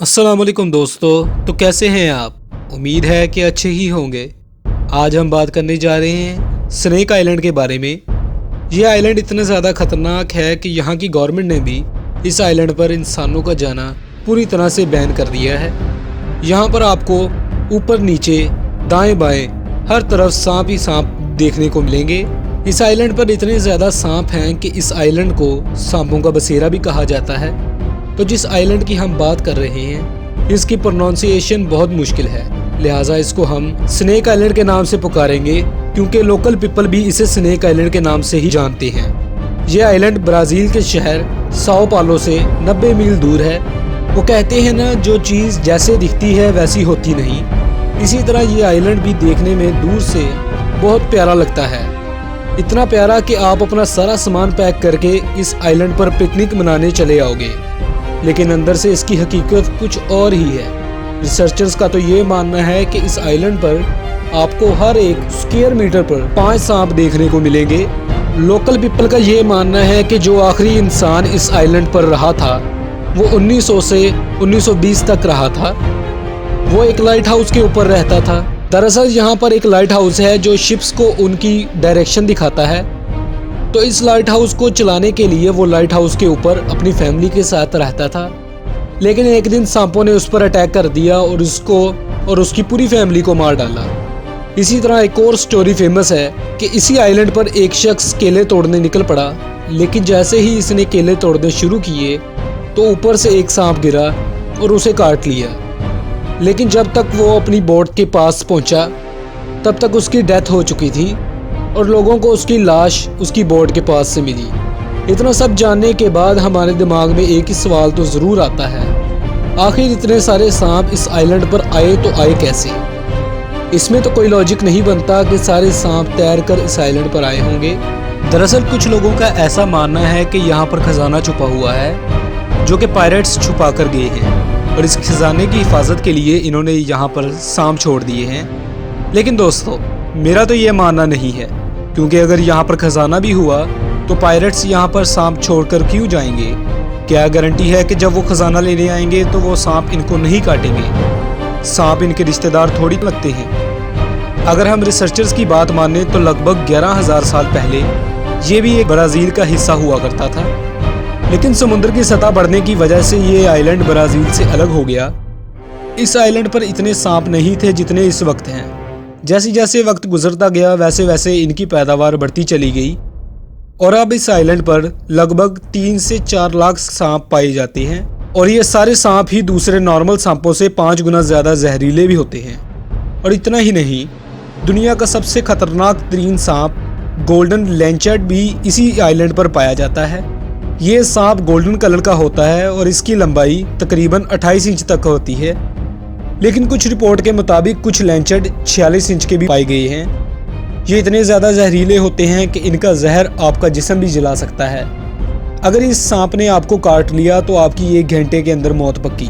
अस्सलाम वालेकुम दोस्तों। तो कैसे हैं आप? उम्मीद है कि अच्छे ही होंगे। आज हम बात करने जा रहे हैं स्नेक आइलैंड के बारे में। ये आइलैंड इतना ज़्यादा ख़तरनाक है कि यहाँ की गवर्नमेंट ने भी इस आइलैंड पर इंसानों का जाना पूरी तरह से बैन कर दिया है। यहाँ पर आपको ऊपर नीचे दाएं बाएं हर तरफ सांप ही सांप देखने को मिलेंगे। इस आइलैंड पर इतने ज़्यादा सांप हैं कि इस आइलैंड को सांपों का बसेरा भी कहा जाता है। तो जिस आइलैंड की हम बात कर रहे हैं इसकी प्रोनाउंसिएशन बहुत मुश्किल है, लिहाजा इसको हम स्नेक आइलैंड के नाम से पुकारेंगे क्योंकि लोकल पीपल भी इसे स्नेक आइलैंड के नाम से ही जानते हैं। यह आइलैंड ब्राज़ील के शहर साओ पालो से 90 मील दूर है। वो कहते हैं ना, जो चीज़ जैसे दिखती है वैसी होती नहीं। इसी तरह ये आइलैंड भी देखने में दूर से बहुत प्यारा लगता है, इतना प्यारा कि आप अपना सारा सामान पैक करके इस आइलैंड पर पिकनिक मनाने चले आओगे। लेकिन अंदर से इसकी हकीकत कुछ और ही है। रिसर्चर्स का तो ये मानना है कि इस आइलैंड पर आपको हर एक स्क्वायर मीटर पर 5 सांप देखने को मिलेंगे। लोकल पीपल का ये मानना है कि जो आखिरी इंसान इस आइलैंड पर रहा था वो 1900 से 1920 तक रहा था। वो एक लाइट हाउस के ऊपर रहता था। दरअसल यहाँ पर एक लाइट हाउस है जो शिप्स को उनकी डायरेक्शन दिखाता है। तो इस लाइट हाउस को चलाने के लिए वो लाइट हाउस के ऊपर अपनी फैमिली के साथ रहता था। लेकिन एक दिन सांपों ने उस पर अटैक कर दिया और उसको और उसकी पूरी फैमिली को मार डाला। इसी तरह एक और स्टोरी फेमस है कि इसी आइलैंड पर एक शख्स केले तोड़ने निकल पड़ा, लेकिन जैसे ही इसने केले तोड़ने शुरू किए तो ऊपर से एक सांप गिरा और उसे काट लिया। लेकिन जब तक वो अपनी बोट के पास पहुंचा तब तक उसकी डेथ हो चुकी थी और लोगों को उसकी लाश उसकी बोट के पास से मिली। इतना सब जानने के बाद हमारे दिमाग में एक ही सवाल तो ज़रूर आता है, आखिर इतने सारे सांप इस आइलैंड पर आए तो आए कैसे? इसमें तो कोई लॉजिक नहीं बनता कि सारे सांप तैर कर इस आइलैंड पर आए होंगे। दरअसल कुछ लोगों का ऐसा मानना है कि यहाँ पर खजाना छुपा हुआ है जो कि पायरेट्स छुपा कर गए हैं और इस खजाने की हिफाजत के लिए इन्होंने यहाँ पर सांप छोड़ दिए हैं। लेकिन दोस्तों, मेरा तो ये मानना नहीं है, क्योंकि अगर यहाँ पर खजाना भी हुआ तो पायरेट्स यहाँ पर सांप छोड़कर क्यों जाएंगे? क्या गारंटी है कि जब वो खजाना लेने आएंगे तो वो सांप इनको नहीं काटेंगे? सांप इनके रिश्तेदार थोड़ी लगते हैं। अगर हम रिसर्चर्स की बात माने तो लगभग 11,000 साल पहले ये भी एक ब्राज़ील का हिस्सा हुआ करता था। लेकिन समुद्र की सतह बढ़ने की वजह से ये आइलैंड ब्राज़ील से अलग हो गया। इस आइलैंड पर इतने सांप नहीं थे जितने इस वक्त हैं। जैसे जैसे वक्त गुजरता गया वैसे वैसे इनकी पैदावार बढ़ती चली गई और अब इस आइलैंड पर लगभग 3 से 4 लाख सांप पाए जाते हैं और ये सारे सांप ही दूसरे नॉर्मल सांपों से 5 गुना ज़्यादा जहरीले भी होते हैं। और इतना ही नहीं, दुनिया का सबसे खतरनाक तरीन सांप गोल्डन लैंचर्ड भी इसी आइलैंड पर पाया जाता है। ये सांप गोल्डन कलर का होता है और इसकी लंबाई तकरीबन 28 इंच तक होती है। लेकिन कुछ रिपोर्ट के मुताबिक कुछ लैंचर्ड 46 इंच के भी पाए गए हैं। ये इतने ज़्यादा जहरीले होते हैं कि इनका जहर आपका जिस्म भी जला सकता है। अगर इस सांप ने आपको काट लिया तो आपकी 1 घंटे के अंदर मौत पक्की।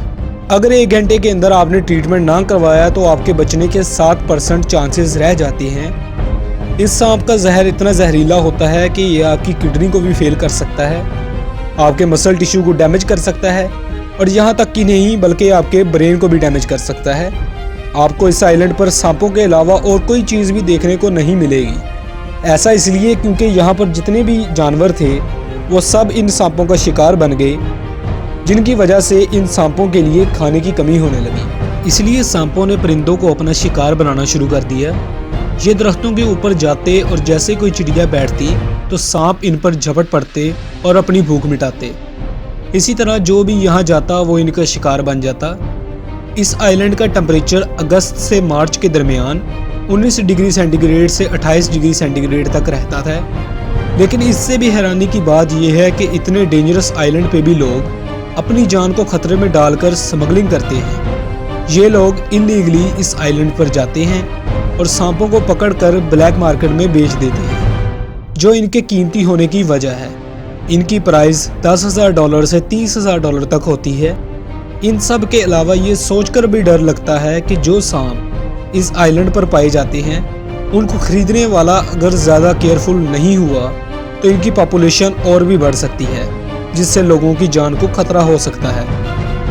अगर 1 घंटे के अंदर आपने ट्रीटमेंट ना करवाया तो आपके बचने के 7% चांसेस रह जाते हैं। इस सांप का जहर इतना जहरीला होता है कि ये आपकी किडनी को भी फेल कर सकता है, आपके मसल टिश्यू को डैमेज कर सकता है और यहाँ तक कि नहीं बल्कि आपके ब्रेन को भी डैमेज कर सकता है। आपको इस आइलैंड पर सांपों के अलावा और कोई चीज़ भी देखने को नहीं मिलेगी। ऐसा इसलिए क्योंकि यहाँ पर जितने भी जानवर थे वो सब इन सांपों का शिकार बन गए, जिनकी वजह से इन सांपों के लिए खाने की कमी होने लगी। इसलिए सांपों ने परिंदों को अपना शिकार बनाना शुरू कर दिया। ये दरख्तों के ऊपर जाते और जैसे कोई चिड़िया बैठती तो सांप इन पर झपट पड़ते और अपनी भूख मिटाते। इसी तरह जो भी यहाँ जाता वो इनका शिकार बन जाता। इस आइलैंड का टेम्परेचर अगस्त से मार्च के दरमियान 19 डिग्री सेंटीग्रेड से 28 डिग्री सेंटीग्रेड तक रहता था। लेकिन इससे भी हैरानी की बात यह है कि इतने डेंजरस आइलैंड पे भी लोग अपनी जान को खतरे में डालकर स्मगलिंग करते हैं। ये लोग इलीगली इस आइलैंड पर जाते हैं और सांपों को पकड़कर ब्लैक मार्केट में बेच देते हैं, जो इनके कीमती होने की वजह है। इनकी प्राइस $10,000 से $30,000 तक होती है। इन सब के अलावा ये सोचकर भी डर लगता है कि जो सांप इस आइलैंड पर पाए जाते हैं उनको खरीदने वाला अगर ज़्यादा केयरफुल नहीं हुआ तो इनकी पॉपुलेशन और भी बढ़ सकती है, जिससे लोगों की जान को खतरा हो सकता है।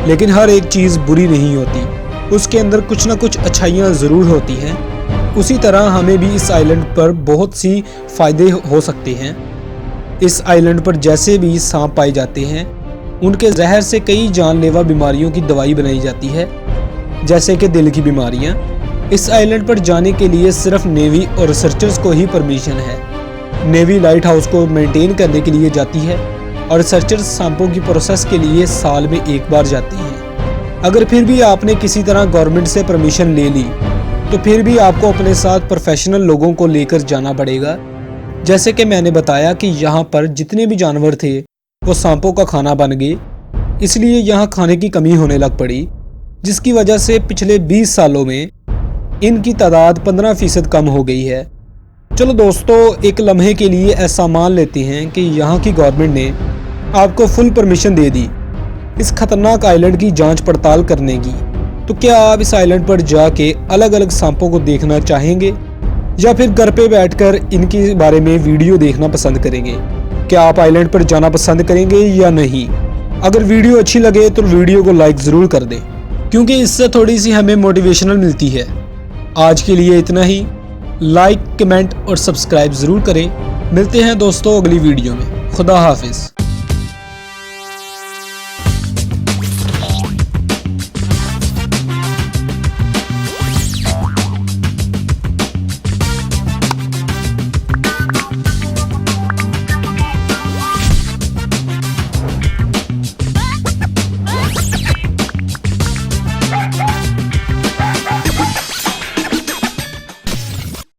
लेकिन हर एक चीज़ बुरी नहीं होती, उसके अंदर कुछ ना कुछ अच्छाइयाँ ज़रूर होती हैं। उसी तरह हमें भी इस आइलैंड पर बहुत सी फ़ायदे हो सकते हैं। इस आइलैंड पर जैसे भी सांप पाए जाते हैं, उनके जहर से कई जानलेवा बीमारियों की दवाई बनाई जाती है, जैसे कि दिल की बीमारियां। इस आइलैंड पर जाने के लिए सिर्फ नेवी और रिसर्चर्स को ही परमिशन है। नेवी लाइट हाउस को मेंटेन करने के लिए जाती है और रिसर्चर्स सांपों की प्रोसेस के लिए साल में एक बार जाते हैं। अगर फिर भी आपने किसी तरह गवर्नमेंट से परमिशन ले ली, तो फिर भी आपको अपने साथ प्रोफेशनल लोगों को लेकर जाना पड़ेगा। जैसे कि मैंने बताया कि यहाँ पर जितने भी जानवर थे वो सांपों का खाना बन गए, इसलिए यहाँ खाने की कमी होने लग पड़ी, जिसकी वजह से पिछले 20 सालों में इनकी तादाद 15% कम हो गई है। चलो दोस्तों, एक लम्हे के लिए ऐसा मान लेते हैं कि यहाँ की गवर्नमेंट ने आपको फुल परमिशन दे दी इस खतरनाक आइलैंड की जांच पड़ताल करने की, तो क्या आप इस आइलैंड पर जाके अलग अलग सांपों को देखना चाहेंगे या फिर घर पे बैठकर इनके बारे में वीडियो देखना पसंद करेंगे? क्या आप आइलैंड पर जाना पसंद करेंगे या नहीं? अगर वीडियो अच्छी लगे तो वीडियो को लाइक ज़रूर कर दें, क्योंकि इससे थोड़ी सी हमें मोटिवेशनल मिलती है। आज के लिए इतना ही। लाइक, कमेंट और सब्सक्राइब ज़रूर करें। मिलते हैं दोस्तों अगली वीडियो में। खुदा हाफिज़।